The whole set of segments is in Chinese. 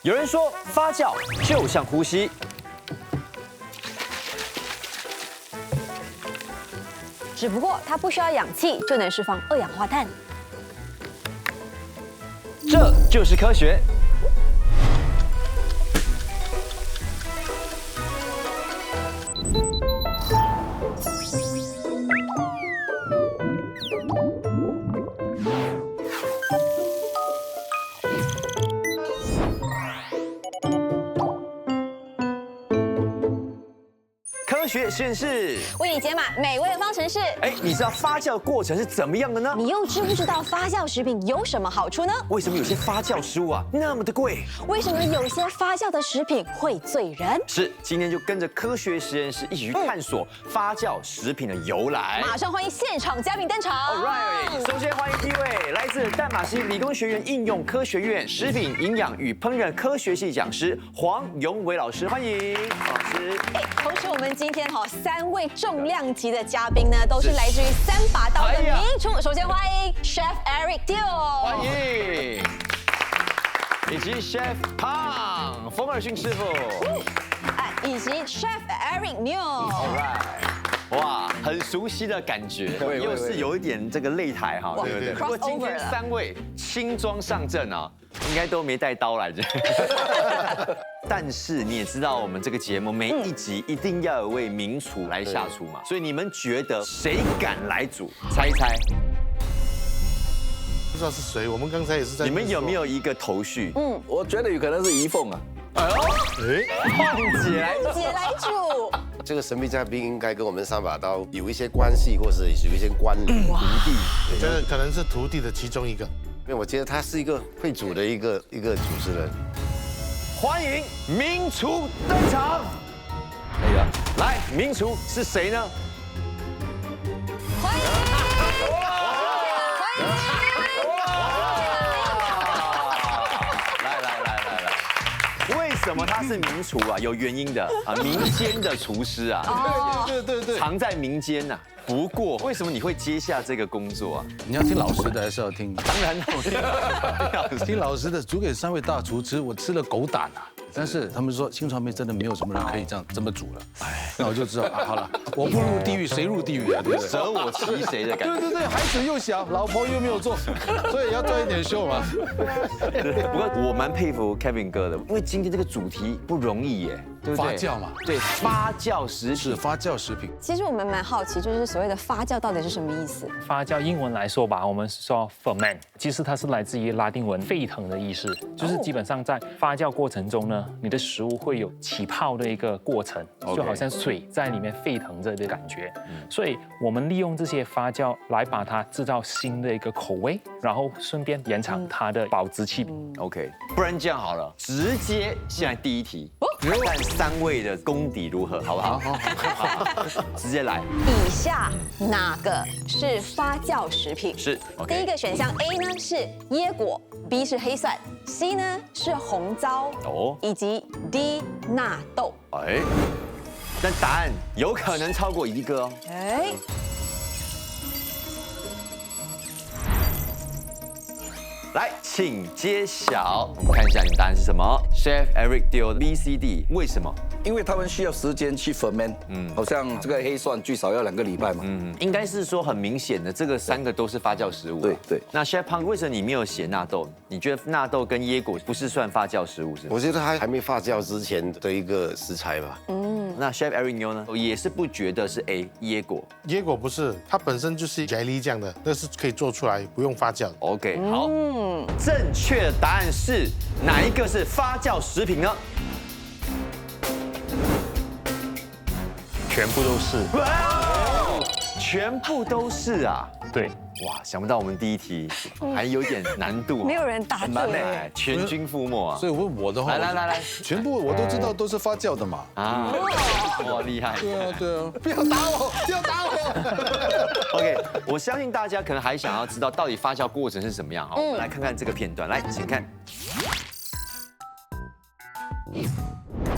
有人说发酵就像呼吸，只不过它不需要氧气就能释放二氧化碳。这就是科学。科学实验室，为你解码美味的方程式。哎，你知道发酵过程是怎么样的呢？你又知不知道发酵食品有什么好处呢？为什么有些发酵食物啊那么的贵？为什么有些发酵的食品会醉人？是，今天就跟着科学实验室一起去探索发酵食品的由来。马上欢迎现场嘉宾登场。Alright， 首先欢迎第一位来自淡马锡理工学院应用科学院食品营养与烹饪科学系讲师黄永伟老师，欢迎老师。同时我们今天3位重量级的嘉宾呢，都是来自于3把刀的名厨。首先欢迎 Chef Eric Teo， 欢迎，以及 Chef Pang 冯尔逊师傅，以及 Chef Eric New。Alright， 哇，很熟悉的感觉，又是有一点这个擂台哈，对不对？不过今天3位轻装上阵啊，应该都没带刀来着。但是你也知道，我们这个节目每一集一定要有位名厨来下厨嘛，所以你们觉得谁敢来煮？猜一猜。不知道是谁，我们刚才也是在。你们有没有一个头绪？我觉得有可能是怡凤啊。胖姐来煮。这个神秘嘉宾应该跟我们3把刀有一些关系，或是有一些关联。徒弟，这个可能是徒弟的其中一个。因为我觉得他是一个会煮的一个主持人。欢迎名厨登场。可以啊。来，名厨是谁呢？欢迎。为什么他是名厨啊？有原因的啊，民间的厨师啊，对，藏在民间呐。不过，为什么你会接下这个工作啊？你要听老师的还是要听？当然了，听老师的，煮给3位大厨吃，我吃了狗胆啊！但是他们说新传媒真的没有什么人可以这么煮了，那我就知道啊，好了，我不入地狱谁入地狱啊？对不对？舍我其谁的感觉。对，孩子又小，老婆又没有做，所以要赚一点秀嘛。不过我蛮佩服 Kevin 哥的，因为今天这个主题不容易耶，对不对？发酵嘛，对，发酵食品是发酵食品。其实我们蛮好奇，就是所谓的发酵到底是什么意思？发酵英文来说吧，我们说 ferment， 其实它是来自于拉丁文沸腾的意思，就是基本上在发酵过程中呢，你的食物会有起泡的一个过程，就好像水在里面沸腾着的感觉。所以我们利用这些发酵来把它制造新的一个口味，然后顺便延长它的保质期。OK， 不然这样好了，直接现在第一题，看看3位的功底如何，好不好？好，直接来。以下哪个是发酵食品？是，第一个选项 A 呢是椰果 ，B 是黑蒜 ，C 呢是红糟，以及 D 纳豆。但答案有可能超过1个哦。来，请揭晓。我们看一下你答案是什么。Chef Eric Teo BCD， 为什么？因为他们需要时间去 ferment，好像这个黑蒜最少要2个礼拜嘛。应该是说很明显的，这个3个都是发酵食物。对。那 Chef Pang 为什么你没有写纳豆？你觉得纳豆跟椰果不是算发酵食物是吗？我觉得它还没发酵之前的一个食材吧。那 Chef Eric New 呢？也是不觉得是 A 椰果。椰果不是，它本身就是 jelly 这样的，那是可以做出来不用发酵的。OK， 好。正确的答案是哪一个是发酵食品呢？全部都是。全部都是啊！对，哇，想不到我们第一题还有点难度，没有人答对，全军覆没啊！所以问我的话，来，全部我都知道都是发酵的嘛。哇，厉害！对啊，不要打我！OK， 我相信大家可能还想要知道到底发酵过程是什么样哈。我们来看看这个片段，来，请看。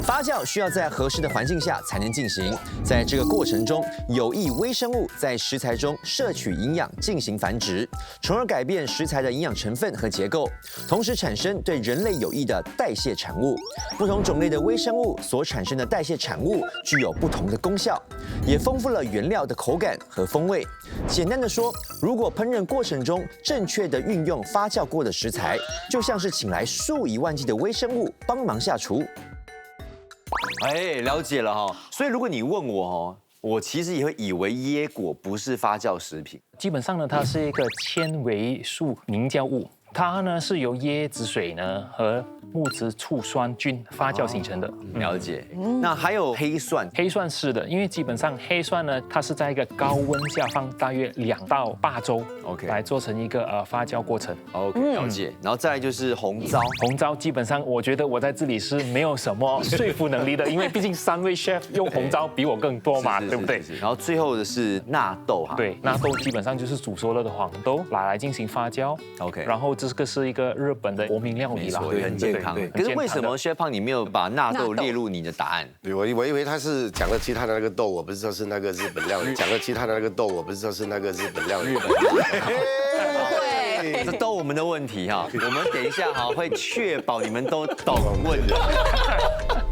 发酵需要在合适的环境下才能进行，在这个过程中，有益微生物在食材中摄取营养进行繁殖，从而改变食材的营养成分和结构，同时产生对人类有益的代谢产物。不同种类的微生物所产生的代谢产物具有不同的功效，也丰富了原料的口感和风味。简单的说，如果烹饪过程中正确的运用发酵过的食材，就像是请来数以万计的微生物帮忙下厨。哎，了解了哈。所以如果你问我哦，我其实也会以为椰果不是发酵食品。基本上呢，它是一个纤维素凝胶物，它呢是由椰子水呢和木质醋酸菌发酵形成的。了解。那还有黑蒜，黑蒜是的，因为基本上黑蒜呢，它是在一个高温下放大约2到8周 OK 来做成一个发酵过程。 OK， 了解。然后再来就是红糟，红糟基本上我觉得我在这里是没有什么说服能力的，因为毕竟3位 chef 用红糟比我更多嘛，对不对？然后最后的是纳豆哈。对，纳豆基本上就是煮熟了的黄豆拿来进行发酵。 OK， 然后这个是一个日本的国民料理啦，对，很健康。可是为什么 Chef Pang 你没有把纳豆列入你的答案？对，我以为他是讲了其他的那个豆，我不知道是那个日本料理。讲了其他的那个豆，我不知道是那个日本料理。这都我们的问题哈，我们等一下哈会确保你们都懂问的，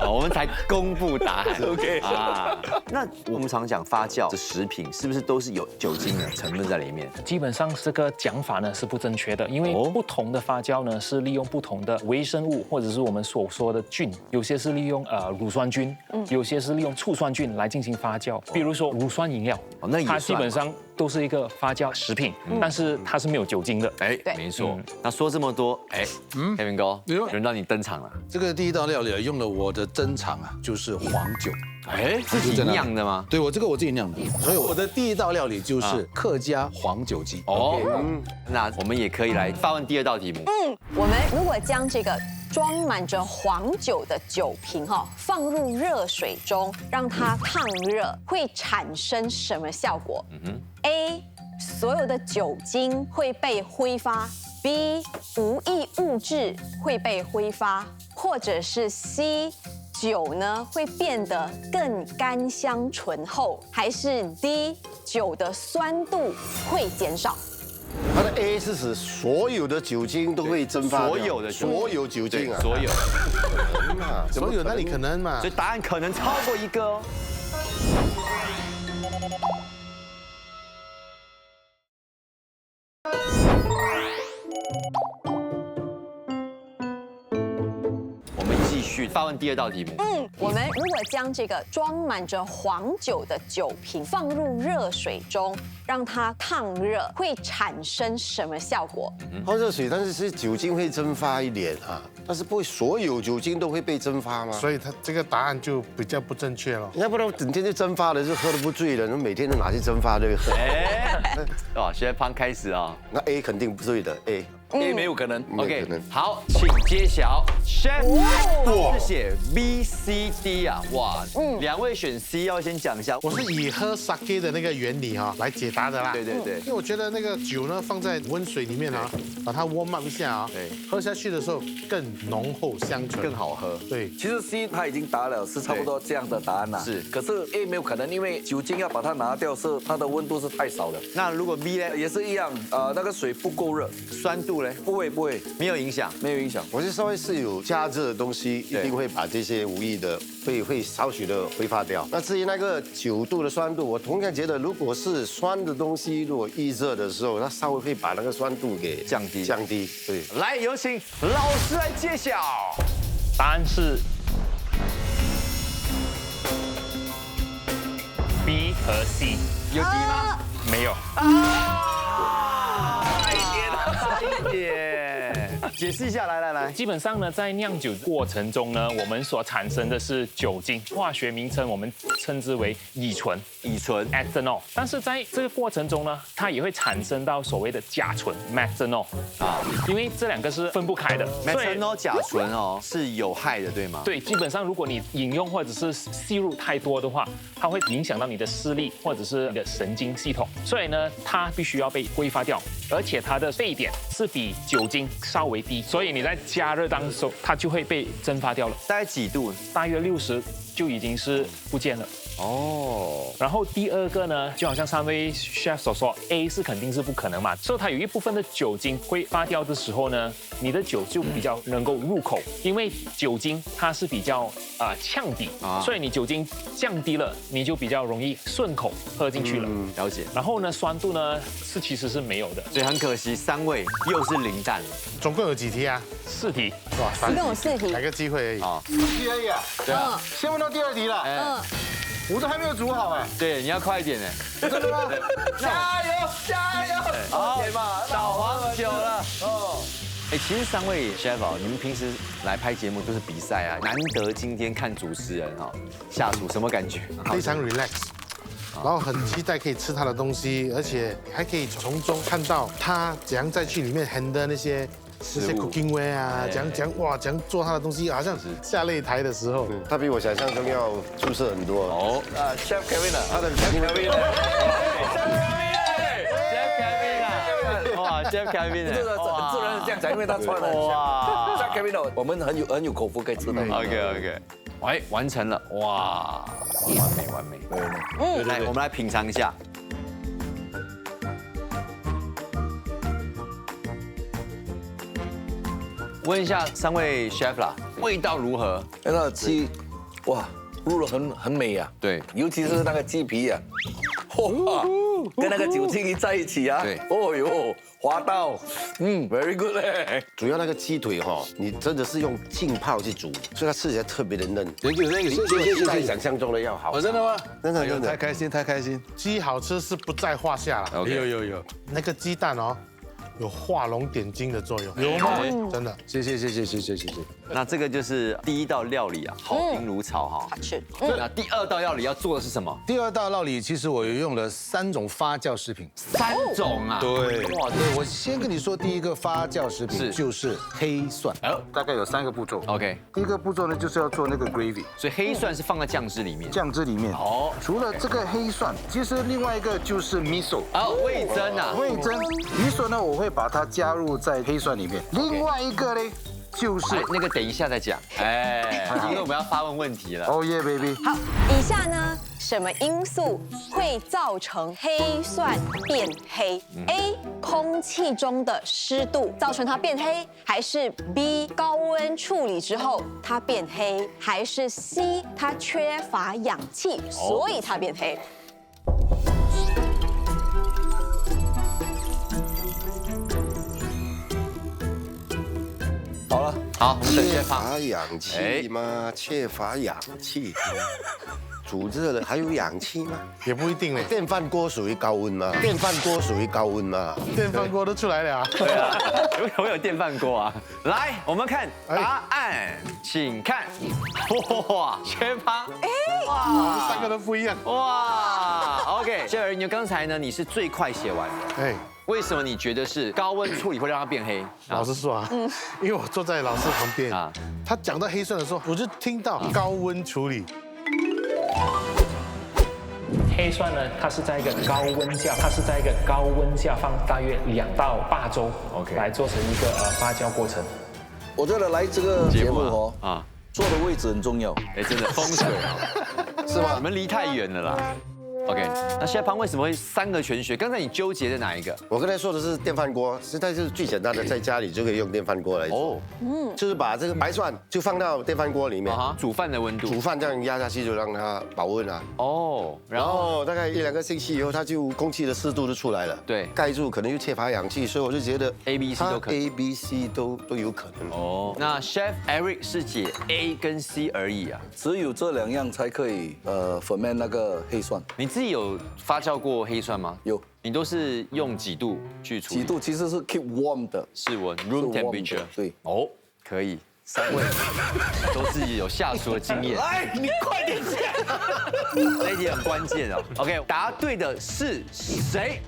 我们才公布答案。OK 啊，那我们常讲发酵的食品是不是都是有酒精的成分在里面？基本上这个讲法呢是不正确的，因为不同的发酵呢是利用不同的微生物或者是我们所说的菌，有些是利用乳酸菌，有些是利用醋酸菌来进行发酵。比如说乳酸饮料，它基本上都是一个发酵食品，但是它是没有酒精的。哎，没错。那说这么多，哎，Kevin 哥，轮到你登场了。这个第一道料理用了我的珍藏啊，就是黄酒。哎，自己酿的吗？对，我自己酿的，所以我的第一道料理就是客家黄酒鸡。哦，那我们也可以来发问第2道题目。我们如果将这个装满着黄酒的酒瓶放入热水中，让它烫热，会产生什么效果？A. 所有的酒精会被挥发 ；B. 无益物质会被挥发，或者是 C. 酒呢会变得更甘香醇厚，还是 D. 酒的酸度会减少？它的 A 是指所有的酒精都会蒸发，所有酒精啊，所有，所有那里可能嘛？所以答案可能超过一个哦。我们继续发问第2道题目。我们如果将这个装满着黄酒的酒瓶放入热水中，让它烫热，会产生什么效果？泡热水，但是酒精会蒸发一点啊，但是不会所有酒精都会被蒸发吗？所以它这个答案就比较不正确了。要不然整天就蒸发了，就喝得不醉了，每天都拿去蒸发这个喝。哇，现在胖开始啊，那 A 肯定不对的 ，A。 A 没有可能。 OK， 好，请揭晓。Chef 是写 B、C、D 啊，哇，2位选 C，要先讲一下。我是以喝 sake 的那个原理来解答的啦。对，因为我觉得那个酒呢放在温水里面把它 warm up 一下对，喝下去的时候更浓厚香醇，更好喝。对，其实 C 他已经答了，是差不多这样的答案啦。是，可是 A 没有可能，因为酒精要把它拿掉，是它的温度是太少的。那如果 B 呢？也是一样，那个水不够热，酸度嘞？不会，没有影响。没有影响。我是稍微是有加热的东西，一定会把这些无益的会少许的挥发掉。那至于那个9度的酸度，我同样觉得，如果是酸的东西，如果预热的时候，它稍微会把那个酸度给降低。对，来，有请老师来揭晓。答案是 B 和 C。有 D 吗？没有。差一点，解释一下，来。基本上呢，在酿酒过程中呢，我们所产生的是酒精，化学名称我们称之为乙醇 （ethanol）。但是在这个过程中呢，它也会产生到所谓的甲醇 （methanol） 啊，因为这2个是分不开的。methanol 甲醇是有害的，对吗？对，基本上如果你饮用或者是吸入太多的话，它会影响到你的视力或者是你的神经系统，所以呢，它必须要被挥发掉。而且它的沸点是比酒精稍微低，所以你在加热当中，它就会被蒸发掉了。大概几度？大约60就已经是不见了。哦，然后第二个呢，就好像3位 chef 所说 ，A 是肯定是不可能嘛，所以它有一部分的酒精会发掉的时候呢，你的酒就比较能够入口，因为酒精它是比较呛底，所以你酒精降低了，你就比较容易顺口喝进去了。了解。然后呢，酸度呢其实是没有的。所以很可惜，3位又是零蛋了。总共有几题啊？ 4题，哇，一共有4题来。个机会而已。好， 4题而已啊。对啊，先问到第2题了，我都还没有煮好哎。对，你要快一点呢。真的吗？加油加油！好，倒黄酒了。哦。哎，其实3位 chef 你们平时来拍节目都是比赛啊，难得今天看主持人下厨，什么感觉？非常 relax，然后很期待可以吃他的东西，而且还可以从中看到他怎样再去里面 handle 那些 cooking way 啊，怎样做他的东西，好像下擂台的时候，他比我想象中要出色很多。哦，Chef Kevin 啊，他的 Chef Kevin 这个很自然是这样讲，因为他穿的很像。哇 Chef Kevin 我们很有口福可以吃的。 ，OK，哎，完成了，哇，完美。来，我们来品尝一下。问一下3位 chef 啦，味道如何？那个鸡，哇，入得很美啊。对，尤其是那个鸡皮啊，哇，跟那个酒精一在一起啊，对哦哟，滑到，very good 嘞。主要那个鸡腿你真的是用浸泡去煮，所以它吃起来特别的嫩，比在想象中的要好。真的吗？真的太开心，太开心。鸡好吃是不在话下了。有，那个鸡蛋有画龙点睛的作用。有吗？真的。谢谢。那这个就是第1道料理啊，好评如潮哈。好吃。那第2道料理要做的是什么？第2道料理其实我有用了3种发酵食品。 3种啊？对，哇，对，我先跟你说，第一个发酵食品就是黑蒜，大概有3个步骤。 OK， 第一个步骤呢，就是要做那个 gravy，所以黑蒜是放在酱汁里面。酱汁里面。哦，除了这个黑蒜，其实另外一个就是 miso。味噌啊。味噌，miso呢，我会把它加入在黑蒜里面。另外一个呢，就是那个等一下再讲。因为我们要发问问题了。哦耶 baby。好，以下呢，什么因素会造成黑蒜变黑？A. 空气中的湿度造成它变黑，还是 B. 高温处理之后它变黑，还是 C. 它缺乏氧气，所以它变黑？好了，好，我们等一下缺乏氧气吗？缺乏氧气。煮热了还有氧气吗？也不一定嘞，电饭锅属于高温吗？电饭锅属于高温吗？电饭锅都出来了。对啊，我有电饭锅啊。来，我们看答案，请看。哇，缺乏。我们3个都不一样。哇 ，OK， 谢尔牛，刚才呢你是最快写完的。为什么你觉得是高温处理会让它变黑？老实说因为我坐在老师旁边他讲到黑蒜的时候，我就听到高温处理。黑蒜呢，它是在一个高温下放大约2到8周，OK， 来做成一个发酵过程。我觉得来这个节目坐的位置很重要。真的风水是吗？你们离太远了啦。OK， 那谢胖为什么会3个全学？刚才你纠结的哪一个？我刚才说的是电饭锅，实在是最简单的，在家里就可以用电饭锅来做。就是把这个白蒜就放到电饭锅里面，煮饭的温度，煮饭这样压下去就让它保温啊。然后大概1、2个星期以后，它就空气的湿度就出来了。对，盖住可能又缺乏氧气，所以我就觉得 A、B、C 都可能。A、B、C 都有可能。那 Chef Eric 是解 A 跟 C 而已啊，只有这2样才可以ferment 那个黑蒜。你自己有发酵过黑蒜吗？有。你都是用几度去处理？几度其实是 keep warm 的，室温 room temperature。对。可以。3位都是有下厨的经验。来，你快点讲。这一题很关键哦。OK， 答对的是谁？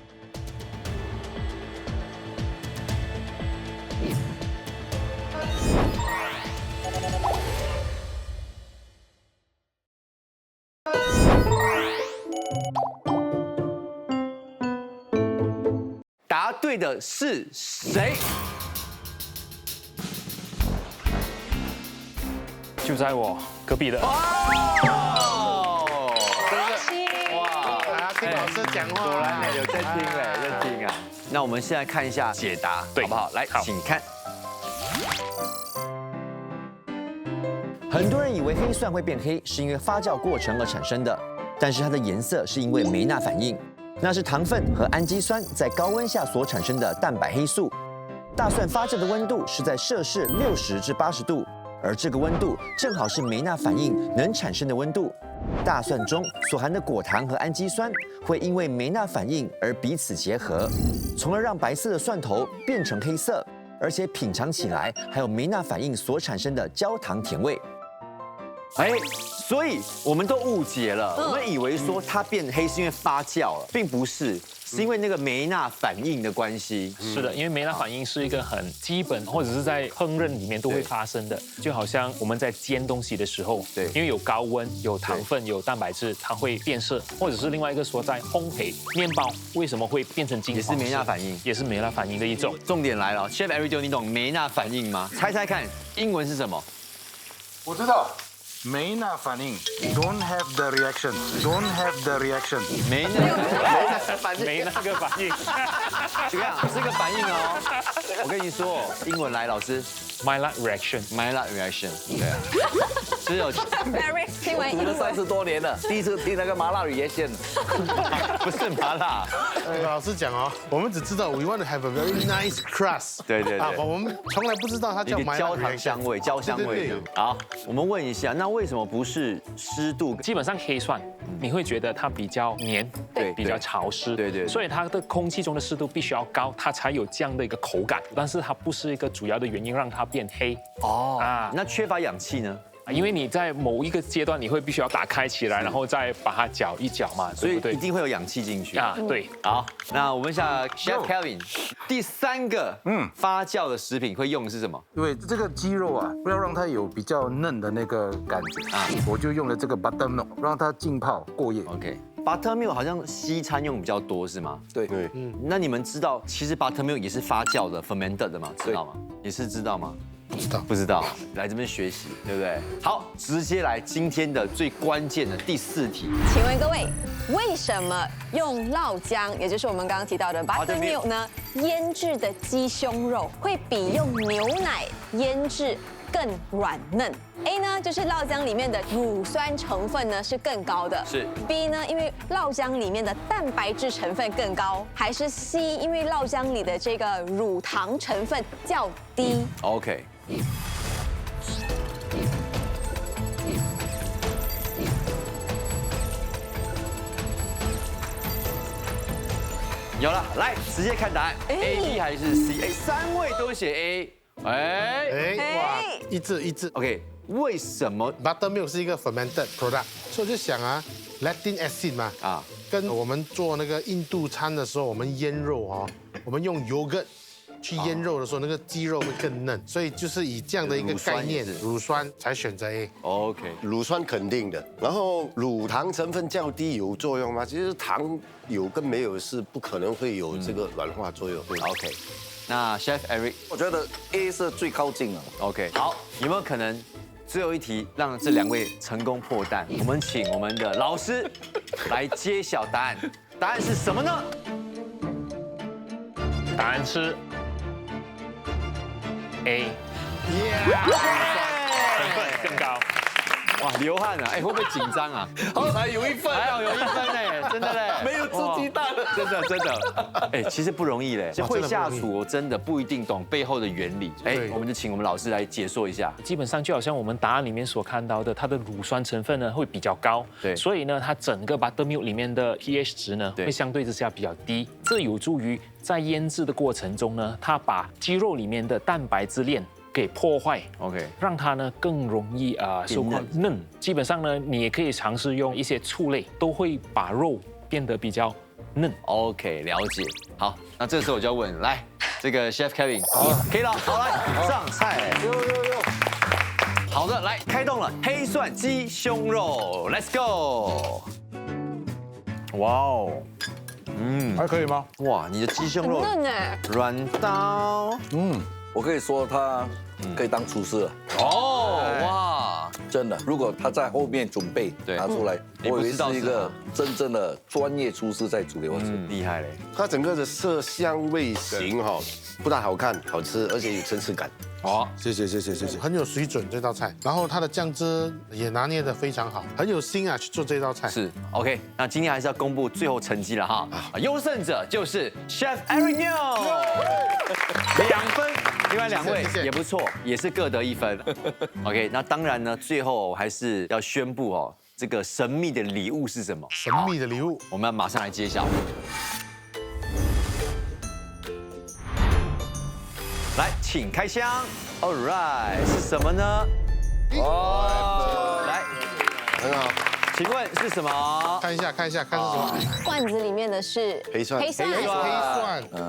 答对的是谁？就在我隔壁的。哦，恭喜！哇，听老师讲话，果然有在听嘞，在听啊。那我们现在看一下解答，对好不好？来，好请看。很多人以为黑蒜会变黑是因为发酵过程而产生的，但是它的颜色是因为梅纳反应，那是糖分和氨基酸在高温下所产生的蛋白黑素。大蒜发酵的温度是在摄氏60至80度，而这个温度正好是梅纳反应能产生的温度。大蒜中所含的果糖和氨基酸会因为梅纳反应而彼此结合，从而让白色的蒜头变成黑色，而且品尝起来还有梅纳反应所产生的焦糖甜味。哎，所以我们都误解了，我们以为说它变黑是因为发酵了，并不是，是因为那个梅纳反应的关系。是的，因为梅纳反应是一个很基本，或者是在烹饪里面都会发生的，就好像我们在煎东西的时候，对因为有高温、有糖分、有蛋白质，它会变色，或者是另外一个说在烘焙面包为什么会变成金黄色，也是梅纳反应，也是梅纳反应的一种。重点来了 ，Chef Eric， 你懂梅纳反应吗？猜猜看，英文是什么？我知道。梅纳反应 ，don't have the reaction，don't have the reaction。梅纳反应，没那个反应，这样这个反应哦，我跟你说，英文来，老师 Maillard reaction， ，Maillard reaction， 对啊，只有 Eric 听完读了30多年了，第一次听那个麻辣语言线。不是麻辣，老师讲哦，我们只知道 we want to have a very nice crust。对对对啊，我们从来不知道它叫一个焦糖香味，焦香味对对。好，我们问一下，那为什么不是湿度？基本上黑蒜你会觉得它比较黏，对比较潮湿，对对，所以它的空气中的湿度必须要高，它才有这样的一个口感。但是它不是一个主要的原因让它变黑哦啊。那缺乏氧气呢？因为你在某一个阶段，你会必须要打开起来，然后再把它搅一搅嘛，所以对不对？一定会有氧气进去啊，对。好，那我问一下 Chef Kevin， 第3个发酵的食品会用的是什么？因为这个鸡肉啊，要让它有比较嫩的那个感觉啊，我就用了这个 buttermilk， 让它浸泡过夜。 OK。Buttermilk 好像西餐用比较多是吗？对，那你们知道其实 Buttermilk 也是发酵的 fermented 的吗？知道吗？也是知道吗？不知道，不知道，来这边学习，对不对？好，直接来今天的最关键的第4题。请问各位，为什么用酪浆，也就是我们刚刚提到的 buttermilk 呢，腌制的鸡胸肉会比用牛奶腌制更软嫩 ？A 呢，就是酪浆里面的乳酸成分呢是更高的，是 B 呢，因为酪浆里面的蛋白质成分更高，还是 C 因为酪浆里的这个乳糖成分较低 OK。有了，来直接看答案 ，A、B 还是 C？ 哎，3位都写 A， 哎，哇，一致。 OK， 为什么 Buttermilk 是一个 fermented product， 所以我就想啊 ，lactic acid 嘛，啊？跟我们做那个印度餐的时候，我们腌肉哦，我们用 yogurt 去腌肉的时候，那个鸡肉会更嫩，所以就是以这样的一个概念，乳酸才选择 A。OK， 乳酸肯定的，然后乳糖成分较低有作用吗？其实糖有跟没有是不可能会有这个软化作用。OK， 那 Chef Eric， 我觉得 A 是最靠近的。 OK， 好，有没有可能最后一题让这2位成功破蛋？我们请我们的老师来揭晓答案，答案是什么呢？答案是 A， 成分更高。哇，流汗了，哎，会不会紧张啊？好彩有1分，还好有1分呢，真的嘞，没有吃鸡蛋了，真的，哎，其实不容易嘞，会下厨我真的不一定懂背后的原理，哎，我们就请我们老师来解说一下。基本上就好像我们答案里面所看到的，它的乳酸成分呢会比较高，对，所以呢，它整个 buttermilk 里面的 pH 值呢会相对之下比较低，这有助于在腌制的过程中呢，它把鸡肉里面的蛋白质链给破坏 ，OK， 让它呢更容易收获嫩。基本上呢，你也可以尝试用一些醋类，都会把肉变得比较嫩。OK， 了解。好，那这时候我就要问，来，这个 Chef Kevin， 可以了，好来上菜。好的，来开动了，黑蒜鸡胸肉 ，Let's go。哇哦，还可以吗？哇，你的鸡胸肉很嫩哎，软到我可以说他可以当厨师了，哦，哇，真的。如果他在后面准备对拿出来，我以为你不知道是一个真正的专业厨师在煮给我吃。厉害嘞。它整个的色香味型哈，不但好看好吃，而且有层次感。好，谢谢。很有水准这道菜，然后它的酱汁也拿捏得非常好，很有心啊去做这道菜。是 OK，那今天还是要公布最后成绩了哈。优胜者就是 Chef Eric Neo，2分，另外2位谢谢也不错，也是各得1分。OK，那当然呢，最后还是要宣布哦，这个神秘的礼物是什么？神秘的礼物，我们要马上来揭晓。来，请开箱。All right， 是什么呢？哦，来，很好，请问是什么？看一下是什么？罐子里面的是黑蒜黑蒜，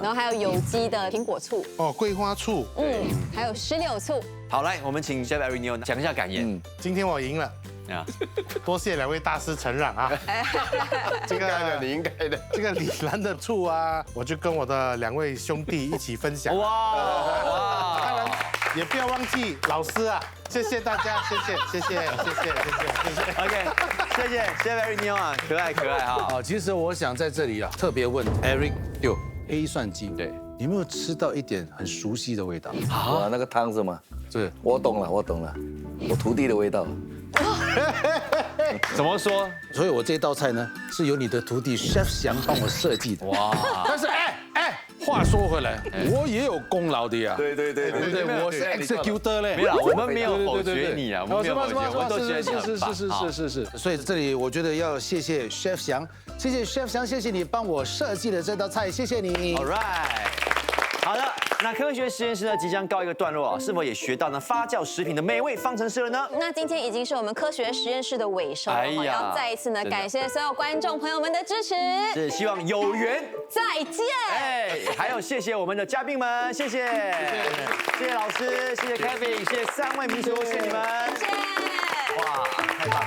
然后还有有机的苹果醋，哦，桂花醋。还有石榴醋。好，来，我们请 Chef Eric Neo 讲一下感言。今天我赢了，啊，多谢2位大师承让啊。这个你应该的。这个李兰的醋啊，我就跟我的2位兄弟一起分享。哇，当然也不要忘记老师啊，谢谢大家，谢谢。 OK， 谢谢 Chef Eric Neo 啊，可爱哈。哦，其实我想在这里啊，特别问 Eric 黑蒜鸡，对，你有没有吃到一点很熟悉的味道？哇，那个汤是吗？是，我懂了，我徒弟的味道。怎么说？所以我这道菜呢，是由你的徒弟 Chef 翔帮我设计的。哇，但是话说回来，我也有功劳的呀。对，对不对？我是 executor 嘞。没有，我们没有否决你啊，我们没有否决，我们都觉得你很棒。是。所以这里我觉得要谢谢 Chef 翔，谢谢 Chef 翔，谢谢你帮我设计的这道菜，谢谢你。 All right， 好的，那科学实验室呢即将告一个段落啊，是否也学到呢发酵食品的美味方程式了呢？那今天已经是我们科学实验室的尾声了，要再一次呢感谢所有观众朋友们的支持，是希望有缘再见。还有谢谢我们的嘉宾们，谢谢老师，谢谢 Kevin， 谢谢3位名厨，谢谢你们，谢谢。哇，太棒了！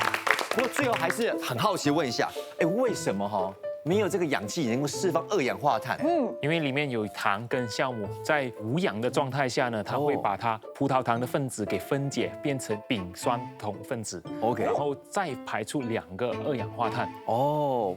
不过最后还是很好奇问一下，为什么没有这个氧气能够释放2氧化碳？因为里面有糖跟酵母，在无氧的状态下呢，它会把它葡萄糖的分子给分解，变成丙酸酮分子 OK， 然后再排出2个2氧化碳。哦。